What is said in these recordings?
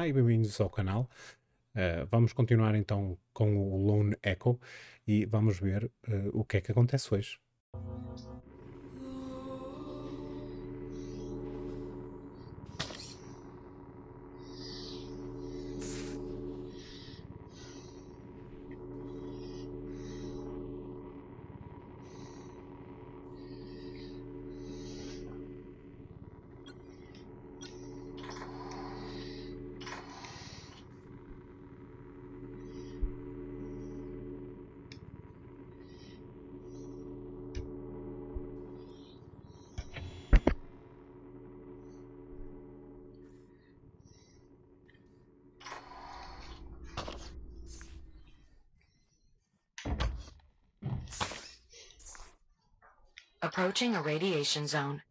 Olá e bem-vindos ao canal. Vamos continuar então com o Lone Echo e vamos ver o que é que acontece hoje. Approaching a radiation zone.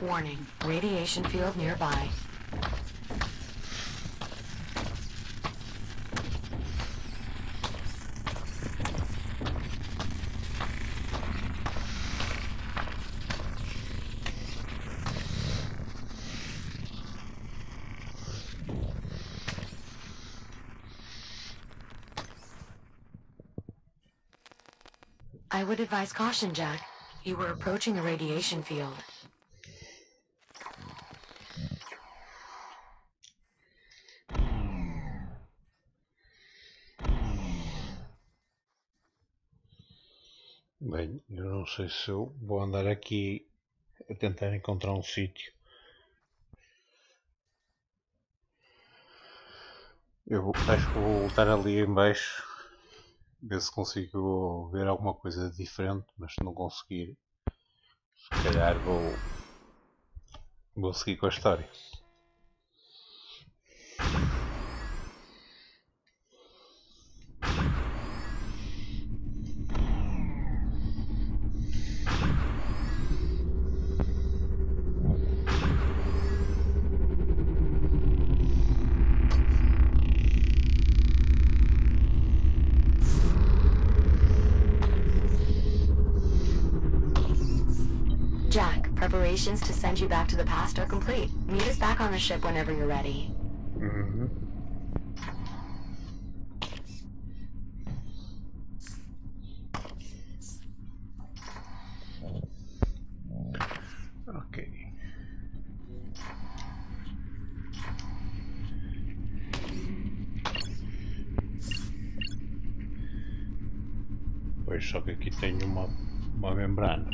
Warning, radiation field nearby. I would advise caution, Jack. You were approaching the radiation field. Bem, eu não sei se eu vou andar aqui a tentar encontrar um sítio. Acho que vou voltar ali em baixo, ver se consigo ver alguma coisa diferente, mas se não conseguir, se calhar vou seguir com a história. Jack, preparations to send you back to the past are complete. Meet us back on the ship whenever you're ready. Ok. Pois só que aqui tenho uma membrana.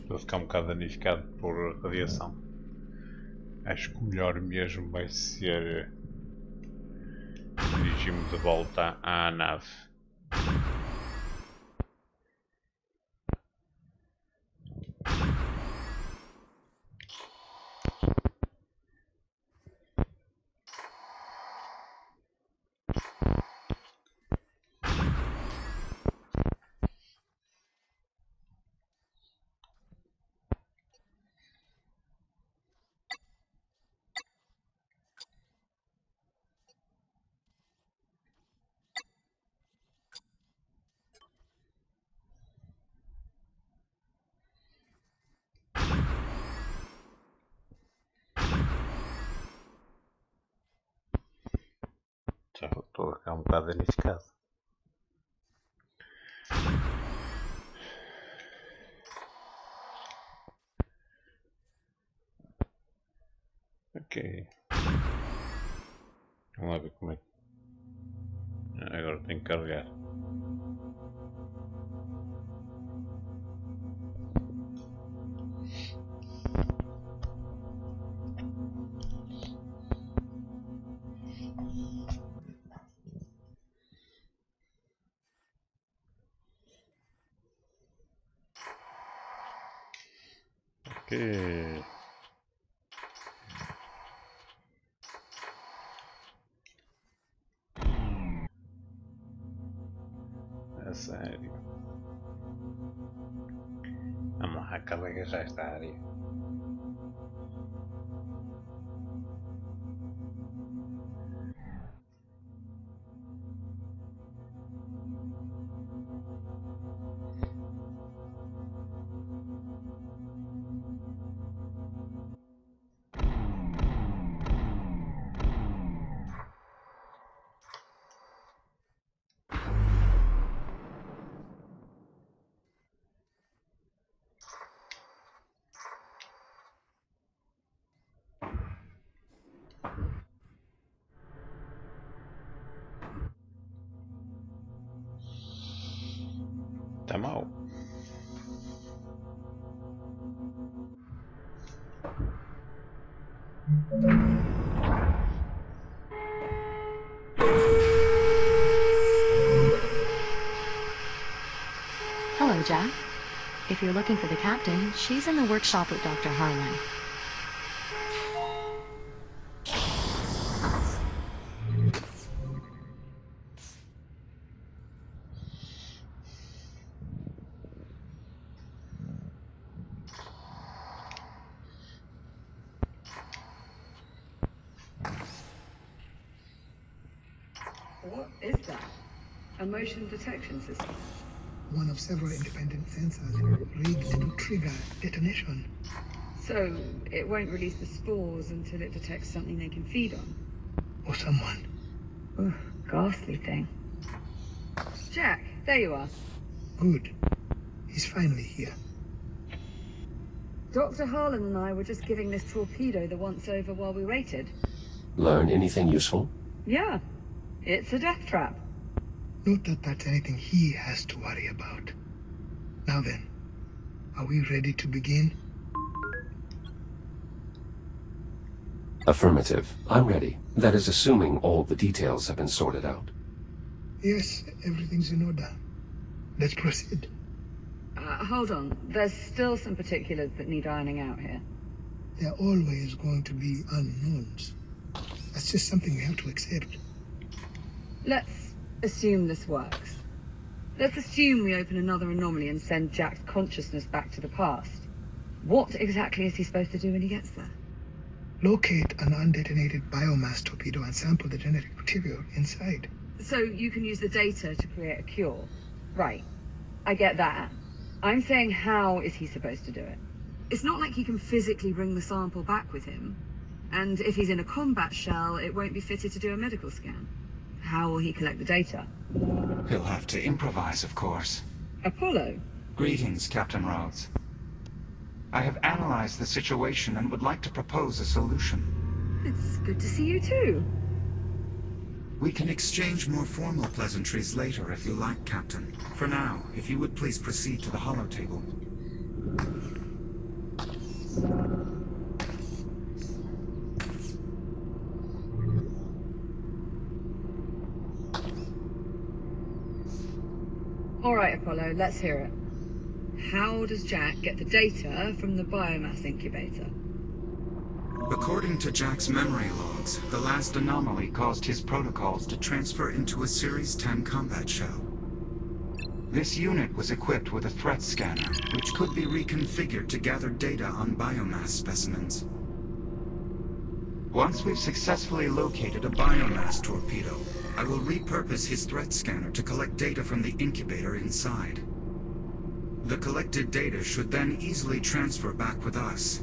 Vou ficar um bocado danificado por radiação. Acho que o melhor mesmo vai ser dirigir-me de volta à nave. Já estou a ficar um bocado danificado. Ok. Vamos lá ver como é que... Agora tenho que carregar. Ok. É sério. Vamos lá, carrega já esta área. Tá mal. Hello, Jack. If you're looking for the captain, she's in the workshop with Dr. Harlan. What is that? A motion detection system? One of several independent sensors rigged to trigger detonation. So, it won't release the spores until it detects something they can feed on? Or someone. Ugh, ghastly thing. Jack, there you are. Good. He's finally here. Dr. Harlan and I were just giving this torpedo the once-over while we waited. Learn anything useful? Yeah, it's a death trap. Not that that's anything he has to worry about. Now then, are we ready to begin? Affirmative. I'm ready. That is assuming all the details have been sorted out. Yes, everything's in order. Let's proceed. Hold on. There's still some particulars that need ironing out here. There are always going to be unknowns. That's just something we have to accept. Let's assume this works. Let's assume we open another anomaly and send Jack's consciousness back to the past. What exactly is he supposed to do when he gets there? Locate an undetonated biomass torpedo and sample the genetic material inside. So you can use the data to create a cure. Right. I get that. I'm saying, how is he supposed to do it? It's not like he can physically bring the sample back with him. And if he's in a combat shell, it won't be fitted to do a medical scan. How will he collect the data? He'll have to improvise, of course. Apollo? Greetings, Captain Rhodes. I have analyzed the situation and would like to propose a solution. It's good to see you too. We can exchange more formal pleasantries later if you like, Captain. For now, if you would please proceed to the holotable. All right, Apollo, let's hear it. How does Jack get the data from the biomass incubator? According to Jack's memory logs, the last anomaly caused his protocols to transfer into a Series 10 combat shell. This unit was equipped with a threat scanner, which could be reconfigured to gather data on biomass specimens. Once we've successfully located a biomass torpedo, I will repurpose his threat scanner to collect data from the incubator inside. The collected data should then easily transfer back with us.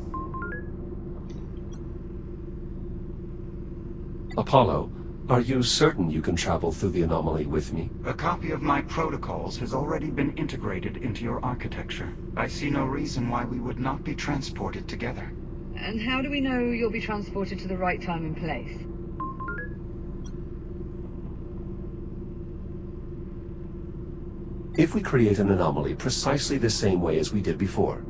Apollo, are you certain you can travel through the anomaly with me? A copy of my protocols has already been integrated into your architecture. I see no reason why we would not be transported together. And how do we know you'll be transported to the right time and place? If we create an anomaly precisely the same way as we did before,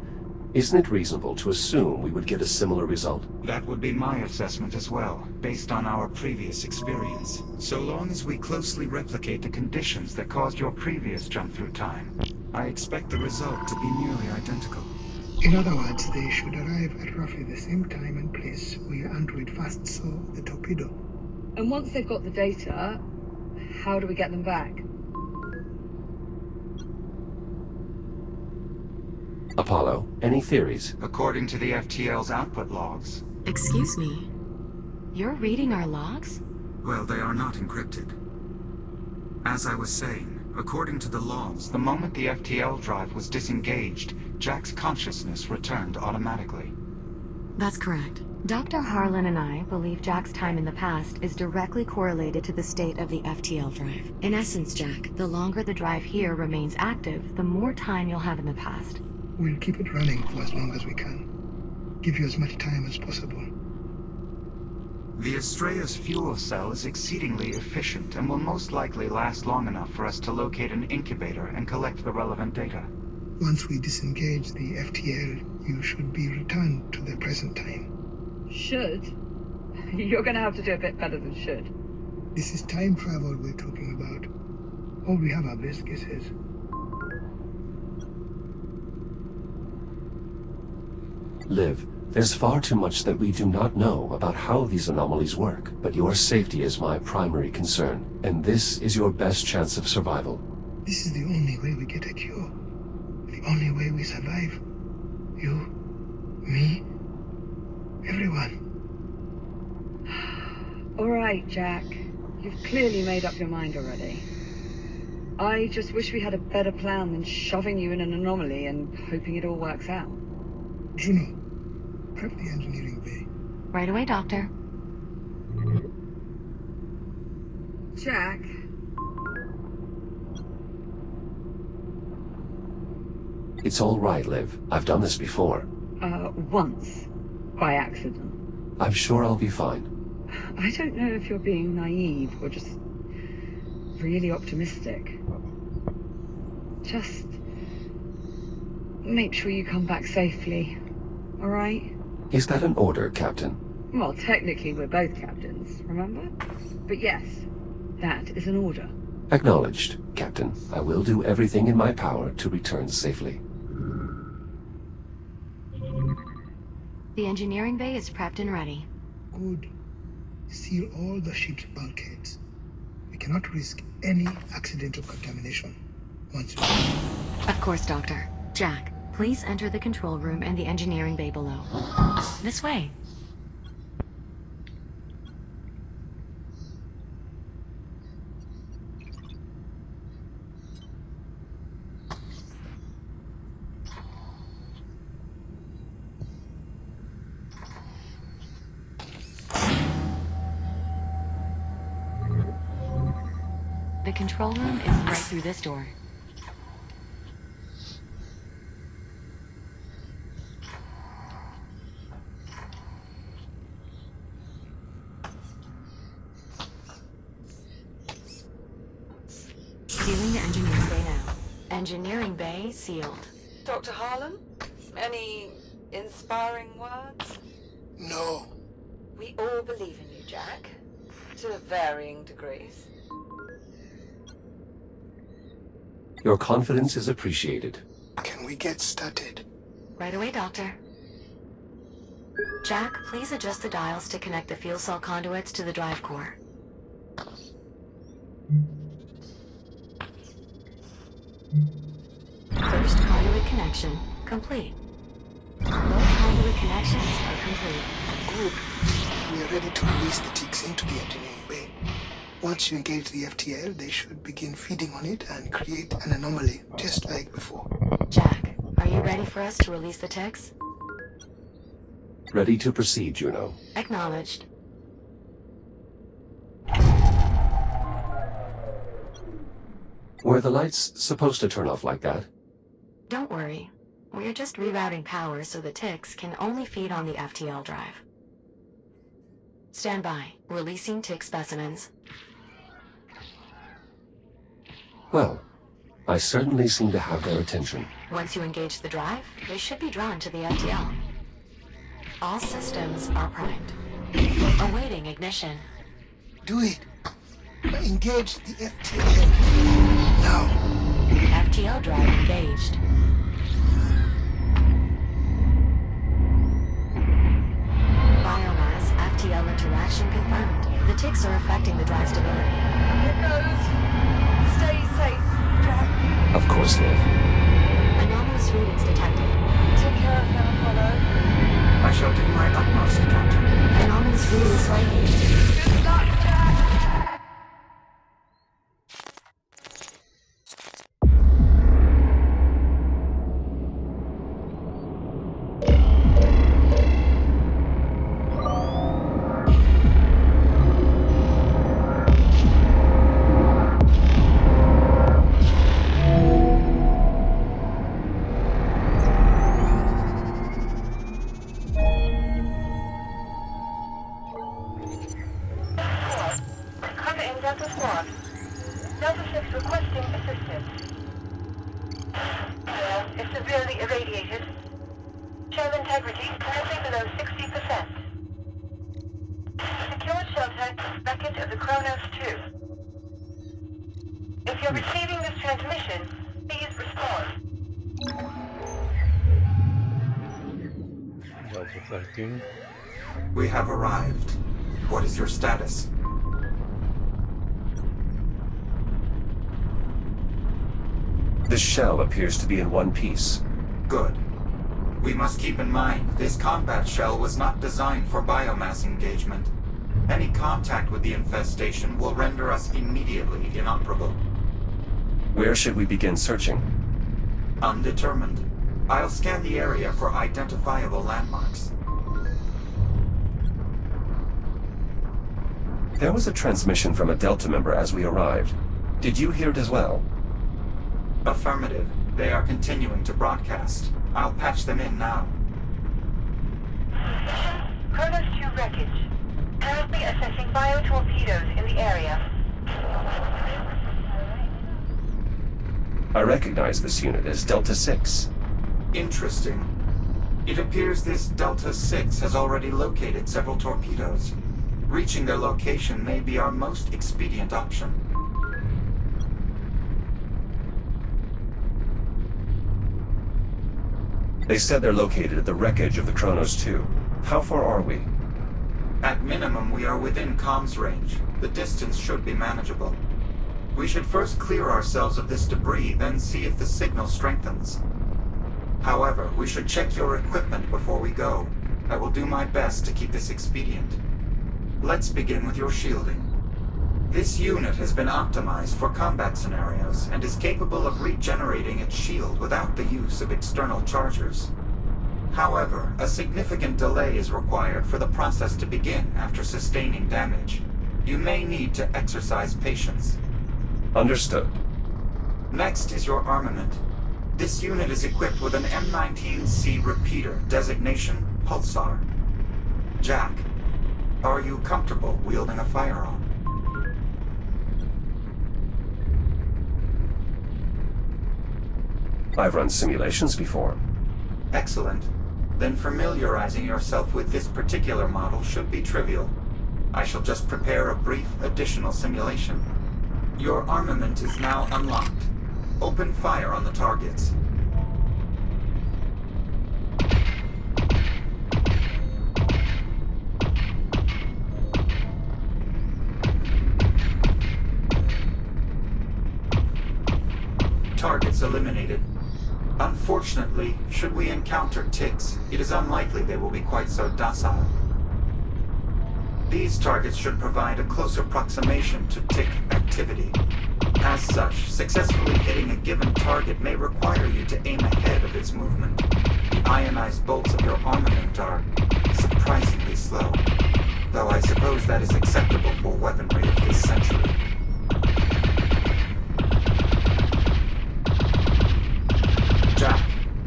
isn't it reasonable to assume we would get a similar result? That would be my assessment as well, based on our previous experience. So long as we closely replicate the conditions that caused your previous jump through time, I expect the result to be nearly identical. In other words, they should arrive at roughly the same time and place where Android first saw the torpedo. And once they've got the data, how do we get them back? Apollo, any theories? According to the FTL's output logs. Excuse me. You're reading our logs? Well, they are not encrypted. As I was saying, according to the logs, the moment the FTL drive was disengaged, Jack's consciousness returned automatically. That's correct. Dr. Harlan and I believe Jack's time in the past is directly correlated to the state of the FTL drive. In essence, Jack, the longer the drive here remains active, the more time you'll have in the past. We'll keep it running for as long as we can. Give you as much time as possible. The Astrea's fuel cell is exceedingly efficient and will most likely last long enough for us to locate an incubator and collect the relevant data. Once we disengage the FTL, you should be returned to the present time. Should? You're gonna have to do a bit better than should. This is time travel we're talking about. All we have are best guesses. Liv, there's far too much that we do not know about how these anomalies work, but your safety is my primary concern, and this is your best chance of survival. This is the only way we get a cure. The only way we survive. You, me, everyone. All right, Jack. You've clearly made up your mind already. I just wish we had a better plan than shoving you in an anomaly and hoping it all works out. Juno, prep the engineering bay. Right away, Doctor. Jack, It's all right, Liv. I've done this before. once. By accident. I'm sure I'll be fine. I don't know if you're being naive or just really optimistic. Just make sure you come back safely, all right? Is that an order, Captain? Well, technically we're both captains, remember? But yes, that is an order. Acknowledged, Captain. I will do everything in my power to return safely. The engineering bay is prepped and ready. Good. Seal all the ship's bulkheads. We cannot risk any accidental contamination. Once we... Of course, Doctor. Jack, please enter the control room and the engineering bay below. This way. The control room is right through this door. Sealing the engineering bay now. Engineering bay sealed. Dr. Harlan? Any inspiring words? No. We all believe in you, Jack. To varying degrees. Your confidence is appreciated. Can we get started? Right away, Doctor. Jack, please adjust the dials to connect the fuel cell conduits to the drive core. First conduit connection complete. Both conduit connections are complete. Good. We are ready to release the ticks into the engineering bay. Once you engage the FTL, they should begin feeding on it and create an anomaly, just like before. Jack, are you ready for us to release the ticks? Ready to proceed, Juno. Acknowledged. Were the lights supposed to turn off like that? Don't worry. We're just rerouting power so the ticks can only feed on the FTL drive. Stand by. Releasing tick specimens. Well, I certainly seem to have their attention. Once you engage the drive, they should be drawn to the FTL. All systems are primed. Awaiting ignition. Do it. Engage the FTL. Now. FTL drive engaged. Biomass FTL interaction confirmed. The ticks are affecting the drive stability. Here goes. Stay safe, Jack. Of course, Liv. Anomalous readings detected. Take care of them, Apollo. I shall do my utmost, Captain. Anomalous readings slightly. Good luck, Jack. Delta Squad. Delta 6 requesting assistance. Is severely irradiated. Shell integrity currently below 60%. Secured shelter, wreckage of the Kronos 2. If you're receiving this transmission, please respond. Delta 13. We have arrived. What is your status? The shell appears to be in one piece. Good. We must keep in mind, this combat shell was not designed for biomass engagement. Any contact with the infestation will render us immediately inoperable. Where should we begin searching? Undetermined. I'll scan the area for identifiable landmarks. There was a transmission from a Delta member as we arrived. Did you hear it as well? Affirmative. They are continuing to broadcast. I'll patch them in now. Kronos 2 wreckage. Currently assessing bio-torpedoes in the area. I recognize this unit as Delta 6. Interesting. It appears this Delta 6 has already located several torpedoes. Reaching their location may be our most expedient option. They said they're located at the wreckage of the Kronos 2. How far are we? At minimum, we are within comms range. The distance should be manageable. We should first clear ourselves of this debris, then see if the signal strengthens. However, we should check your equipment before we go. I will do my best to keep this expedient. Let's begin with your shielding. This unit has been optimized for combat scenarios and is capable of regenerating its shield without the use of external chargers. However, a significant delay is required for the process to begin after sustaining damage. You may need to exercise patience. Understood. Next is your armament. This unit is equipped with an M19C repeater, designation Pulsar. Jack, are you comfortable wielding a firearm? I've run simulations before. Excellent. Then familiarizing yourself with this particular model should be trivial. I shall just prepare a brief additional simulation. Your armament is now unlocked. Open fire on the targets. Targets eliminated. Unfortunately, should we encounter ticks, it is unlikely they will be quite so docile. These targets should provide a close approximation to tick activity. As such, successfully hitting a given target may require you to aim ahead of its movement. The ionized bolts of your armament are surprisingly slow, though I suppose that is acceptable for weaponry of this century. Jack,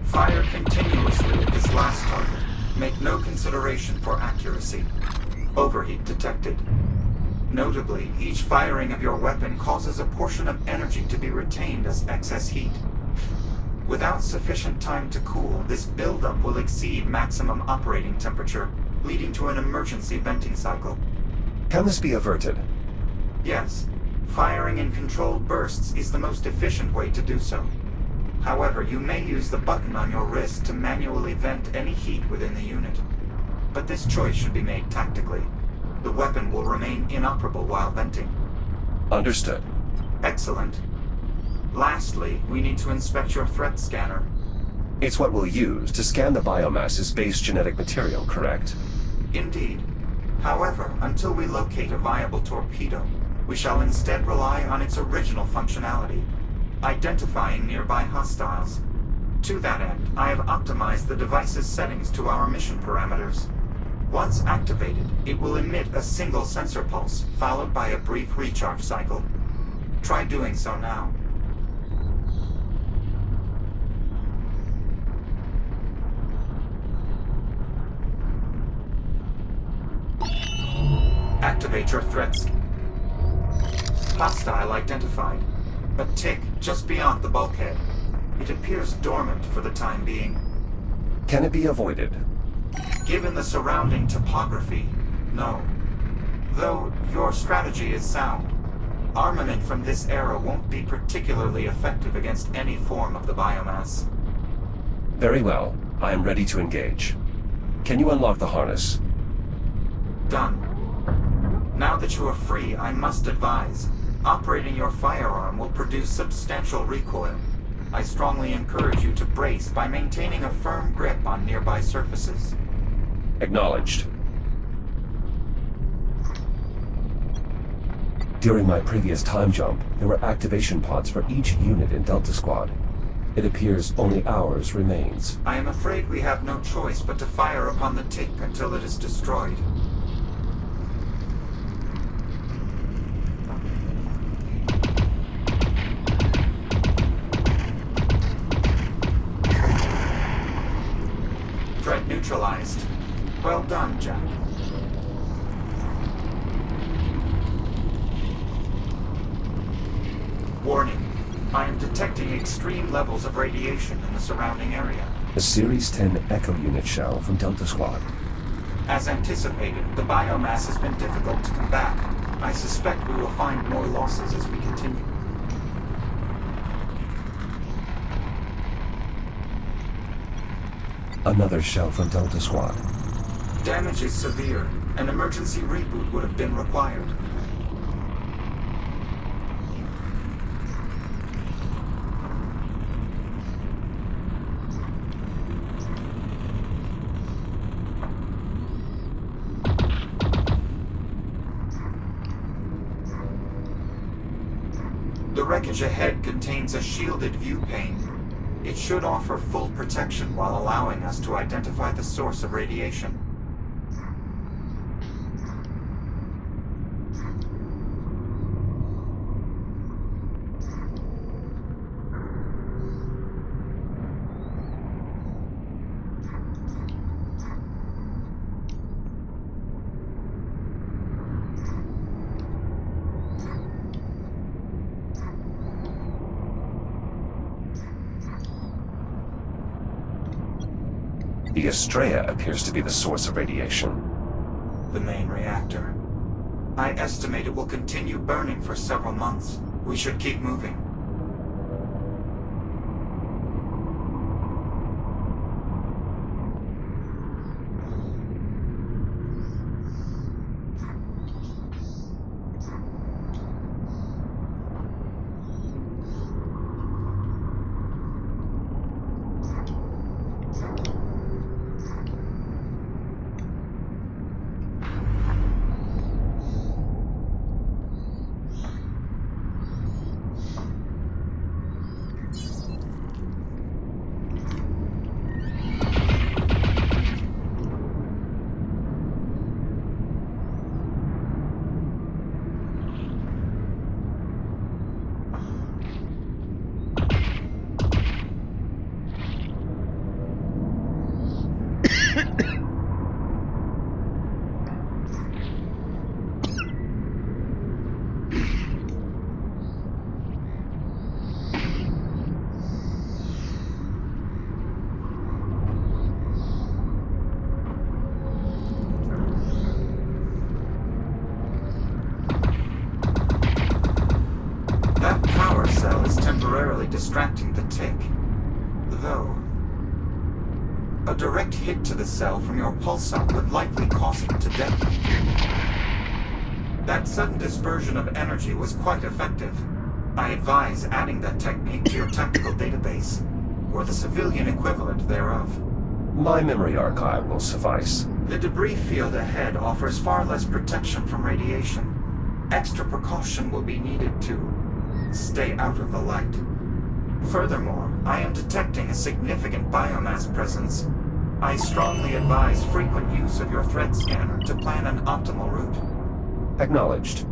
fire continuously at this last target. Make no consideration for accuracy. Overheat detected. Notably, each firing of your weapon causes a portion of energy to be retained as excess heat. Without sufficient time to cool, this buildup will exceed maximum operating temperature, leading to an emergency venting cycle. Can this be averted? Yes. Firing in controlled bursts is the most efficient way to do so. However, you may use the button on your wrist to manually vent any heat within the unit. But this choice should be made tactically. The weapon will remain inoperable while venting. Understood. Excellent. Lastly, we need to inspect your threat scanner. It's what we'll use to scan the biomass's base genetic material, correct? Indeed. However, until we locate a viable torpedo, we shall instead rely on its original functionality, identifying nearby hostiles. To that end, I have optimized the device's settings to our mission parameters. Once activated, it will emit a single sensor pulse, followed by a brief recharge cycle. Try doing so now. Activate your threats. Hostile identified. A tick just beyond the bulkhead. It appears dormant for the time being. Can it be avoided? Given the surrounding topography, no. Though your strategy is sound. Armament from this era won't be particularly effective against any form of the biomass. Very well. I am ready to engage. Can you unlock the harness? Done. Now that you are free, I must advise, operating your firearm will produce substantial recoil. I strongly encourage you to brace by maintaining a firm grip on nearby surfaces. Acknowledged. During my previous time jump, there were activation pods for each unit in Delta Squad. It appears only ours remains. I am afraid we have no choice but to fire upon the tick until it is destroyed. Threat neutralized. Well done, Jack. Warning. I am detecting extreme levels of radiation in the surrounding area. A Series 10 Echo unit shell from Delta Squad. As anticipated, the biomass has been difficult to combat. I suspect we will find more losses as we continue. Another shell from Delta Squad. Damage is severe. An emergency reboot would have been required. The wreckage ahead contains a shielded view pane. It should offer full protection while allowing us to identify the source of radiation. The Estrella appears to be the source of radiation. The main reactor. I estimate it will continue burning for several months. We should keep moving. Distracting the tick. Though, a direct hit to the cell from your pulsar would likely cause it to detonate. That sudden dispersion of energy was quite effective. I advise adding that technique to your tactical database, or the civilian equivalent thereof. My memory archive will suffice. The debris field ahead offers far less protection from radiation. Extra precaution will be needed to stay out of the light. Furthermore, I am detecting a significant biomass presence. I strongly advise frequent use of your threat scanner to plan an optimal route. Acknowledged.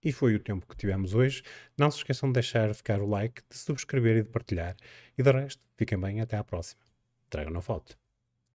E foi o tempo que tivemos hoje. Não se esqueçam de deixar ficar o like, de subscrever e de partilhar. E de resto, fiquem bem, até à próxima. Dragão não falte.